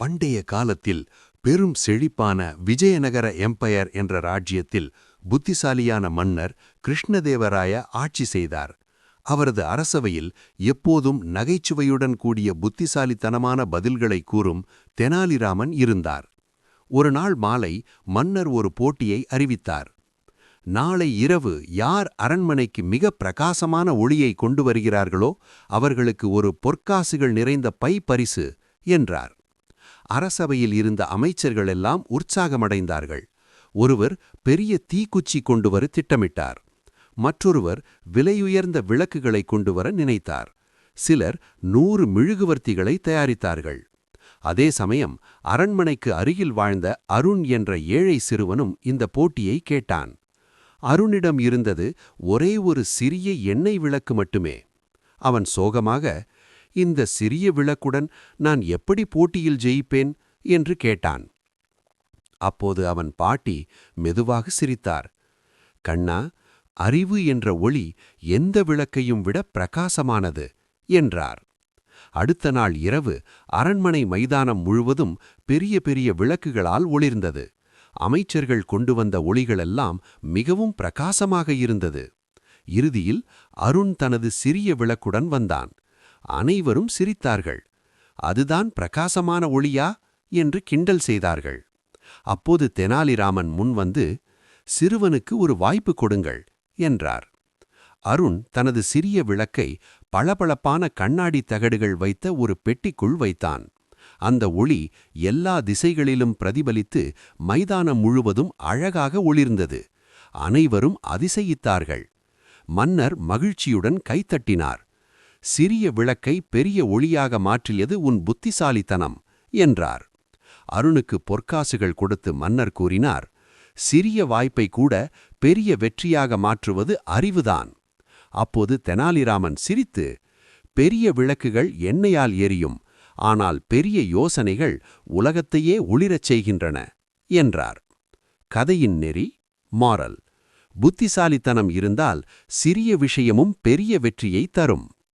பண்டைய காலத்தில் பெரும் செழிப்பான விஜயநகர எம்பயர் என்ற ராஜ்யத்தில் புத்திசாலியான மன்னர் கிருஷ்ணதேவராய ஆட்சி செய்தார். அவரது அரசவையில் எப்போதும் நகைச்சுவையுடன் கூடிய புத்திசாலித்தனமான பதில்களை கூறும் தெனாலிராமன் இருந்தார். ஒரு நாள் மாலை மன்னர் ஒரு போட்டியை அறிவித்தார். நாளை இரவு யார் அரண்மனைக்கு மிக பிரகாசமான ஒளியை கொண்டு வருகிறார்களோ அவர்களுக்கு ஒரு பொற்காசுகள் நிறைந்த பை பரிசு என்றார். அரசவையில் இருந்த அமைச்சர்களெல்லாம் உற்சாகமடைந்தார்கள். ஒருவர் பெரிய தீக்குச்சி கொண்டுவர திட்டமிட்டார். மற்றொருவர் விலையுயர்ந்த விளக்குகளை கொண்டுவர நினைத்தார். சிலர் 100 மெழுகுவர்த்திகளை தயாரித்தார்கள். அதே சமயம் அரண்மனைக்கு அருகில் வாழ்ந்த அருண் என்ற ஏழை சிறுவனும் இந்த போட்டியை கேட்டான். அருணிடம் இருந்தது ஒரே ஒரு சிறிய எண்ணெய் விளக்கு மட்டுமே. அவன் சோகமாக, இந்த சிறிய விளக்குடன் நான் எப்படி போட்டியில் ஜெயிப்பேன் என்று கேட்டான். அப்போது அவன் பாட்டி மெதுவாக சிரித்தார். கண்ணா, அறிவு என்ற ஒளி எந்த விளக்கையும் விட பிரகாசமானது என்றார். அடுத்த நாள் இரவு அரண்மனை மைதானம் முழுவதும் பெரிய பெரிய விளக்குகளால் ஒளிர்ந்தது. அமைச்சர்கள் கொண்டு வந்த ஒளிகளெல்லாம் மிகவும் பிரகாசமாக இருந்தது. இறுதியில் அருண் தனது சிறிய விளக்குடன் வந்தான். அனைவரும் சிரித்தார்கள். அதுதான் பிரகாசமான ஒளியா என்று கிண்டல் செய்தார்கள். அப்போது தெனாலிராமன் முன்வந்து, சிறுவனுக்கு ஒரு வாய்ப்பு கொடுங்கள் என்றார். அருண் தனது சிறிய விளக்கை பளபளப்பான கண்ணாடி தகடுகள் வைத்த ஒரு பெட்டிக்குள் வைத்தான். அந்த ஒளி எல்லா திசைகளிலும் பிரதிபலித்து மைதானம் முழுவதும் அழகாக ஒளிர்ந்தது. அனைவரும் அதிசயித்தார்கள். மன்னர் மகிழ்ச்சியுடன் கைத்தட்டினார். சிறிய விளக்கை பெரிய ஒளியாக மாற்றியது உன் புத்திசாலித்தனம் என்றார். அருணுக்கு பொற்காசுகள் கொடுத்து மன்னர் கூறினார், சிறிய வாய்ப்பை கூட பெரிய வெற்றியாக மாற்றுவது அறிவுதான். அப்போது தெனாலிராமன் சிரித்து, பெரிய விளக்குகள் எண்ணெயால் எரியும், ஆனால் பெரிய யோசனைகள் உலகத்தையே ஒளிரச் செய்கின்றன என்றார். கதையின் நெறி மாரல்: புத்திசாலித்தனம் இருந்தால் சிறிய விஷயமும் பெரிய வெற்றியை தரும்.